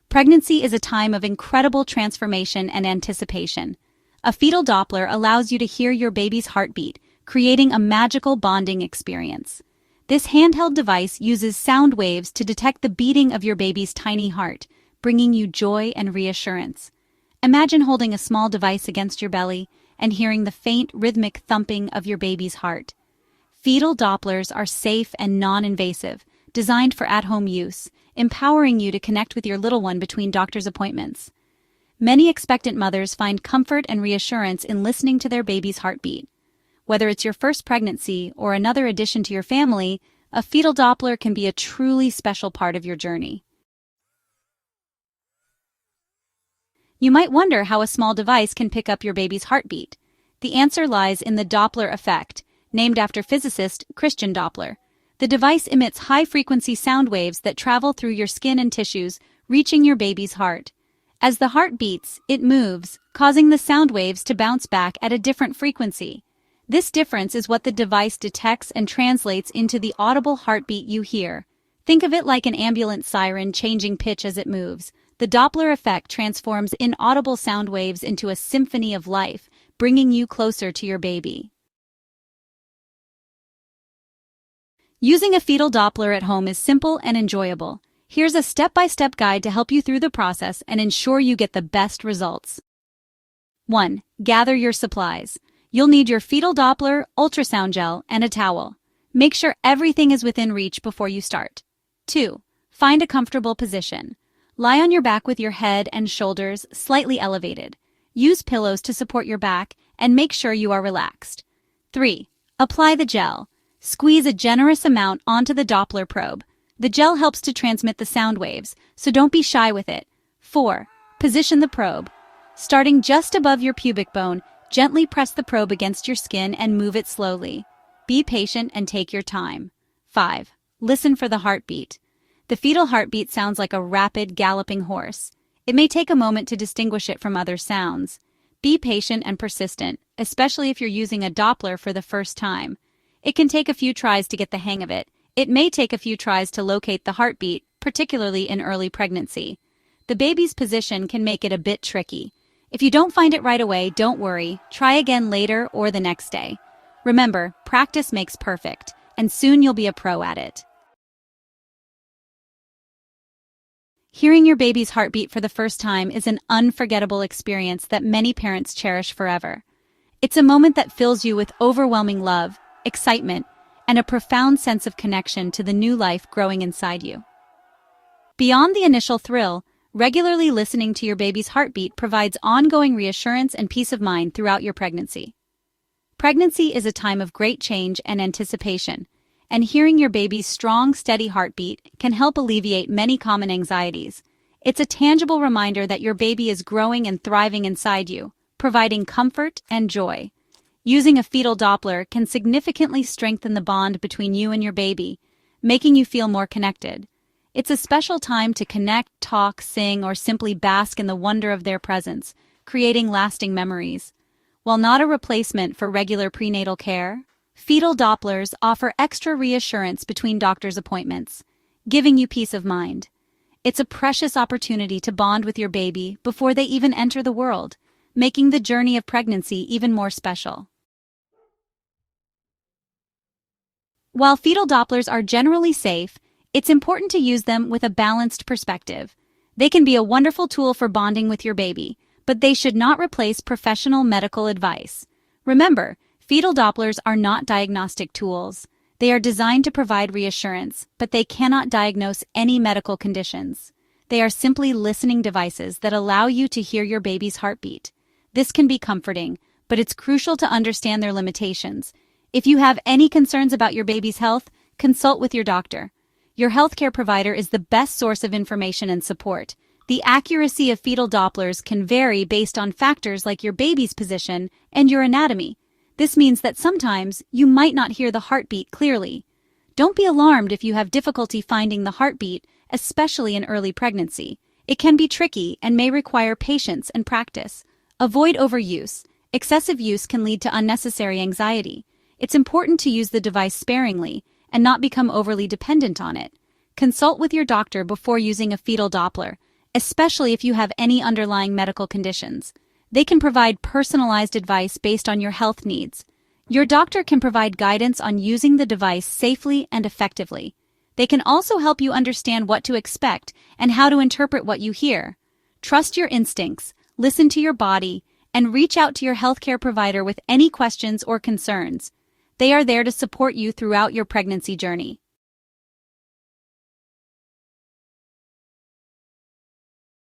Pregnancy is a time of incredible transformation and anticipation. A fetal Doppler allows you to hear your baby's heartbeat, creating a magical bonding experience. This handheld device uses sound waves to detect the beating of your baby's tiny heart, bringing you joy and reassurance. Imagine holding a small device against your belly and hearing the faint, rhythmic thumping of your baby's heart. Fetal Dopplers are safe and non-invasive, designed for at-home use, empowering you to connect with your little one between doctor's appointments. Many expectant mothers find comfort and reassurance in listening to their baby's heartbeat. Whether it's your first pregnancy or another addition to your family, a fetal Doppler can be a truly special part of your journey. You might wonder how a small device can pick up your baby's heartbeat. The answer lies in the Doppler effect, named after physicist Christian Doppler. The device emits high-frequency sound waves that travel through your skin and tissues, reaching your baby's heart. As the heart beats, it moves, causing the sound waves to bounce back at a different frequency. This difference is what the device detects and translates into the audible heartbeat you hear. Think of it like an ambulance siren changing pitch as it moves. The Doppler effect transforms inaudible sound waves into a symphony of life, bringing you closer to your baby. Using a fetal Doppler at home is simple and enjoyable. Here's a step-by-step guide to help you through the process and ensure you get the best results. 1. Gather your supplies. You'll need your fetal Doppler, ultrasound gel, and a towel. Make sure everything is within reach before you start. 2. Find a comfortable position. Lie on your back with your head and shoulders slightly elevated. Use pillows to support your back and make sure you are relaxed. 3. Apply the gel. Squeeze a generous amount onto the Doppler probe. The gel helps to transmit the sound waves, so don't be shy with it. 4. Position the probe. Starting just above your pubic bone, gently press the probe against your skin and move it slowly. Be patient and take your time. 5. Listen for the heartbeat. The fetal heartbeat sounds like a rapid, galloping horse. It may take a moment to distinguish it from other sounds. Be patient and persistent, especially if you're using a Doppler for the first time. It can take a few tries to get the hang of it. It may take a few tries to locate the heartbeat, particularly in early pregnancy. The baby's position can make it a bit tricky. If you don't find it right away, don't worry. Try again later or the next day. Remember, practice makes perfect, and soon you'll be a pro at it. Hearing your baby's heartbeat for the first time is an unforgettable experience that many parents cherish forever. It's a moment that fills you with overwhelming love, excitement, and a profound sense of connection to the new life growing inside you. Beyond the initial thrill, regularly listening to your baby's heartbeat provides ongoing reassurance and peace of mind throughout your pregnancy. Pregnancy is a time of great change and anticipation, and hearing your baby's strong, steady heartbeat can help alleviate many common anxieties. It's a tangible reminder that your baby is growing and thriving inside you, providing comfort and joy. Using a fetal Doppler can significantly strengthen the bond between you and your baby, making you feel more connected. It's a special time to connect, talk, sing, or simply bask in the wonder of their presence, creating lasting memories. While not a replacement for regular prenatal care, fetal Dopplers offer extra reassurance between doctor's appointments, giving you peace of mind. It's a precious opportunity to bond with your baby before they even enter the world, making the journey of pregnancy even more special. While fetal Dopplers are generally safe, it's important to use them with a balanced perspective. They can be a wonderful tool for bonding with your baby, but they should not replace professional medical advice. Remember, fetal Dopplers are not diagnostic tools. They are designed to provide reassurance, but they cannot diagnose any medical conditions. They are simply listening devices that allow you to hear your baby's heartbeat. This can be comforting, but it's crucial to understand their limitations. If you have any concerns about your baby's health, consult with your doctor. Your healthcare provider is the best source of information and support. The accuracy of fetal Dopplers can vary based on factors like your baby's position and your anatomy. This means that sometimes you might not hear the heartbeat clearly. Don't be alarmed if you have difficulty finding the heartbeat, especially in early pregnancy. It can be tricky and may require patience and practice. Avoid overuse. Excessive use can lead to unnecessary anxiety. It's important to use the device sparingly and not become overly dependent on it. Consult with your doctor before using a fetal Doppler, especially if you have any underlying medical conditions. They can provide personalized advice based on your health needs. Your doctor can provide guidance on using the device safely and effectively. They can also help you understand what to expect and how to interpret what you hear. Trust your instincts, listen to your body, and reach out to your healthcare provider with any questions or concerns. They are there to support you throughout your pregnancy journey.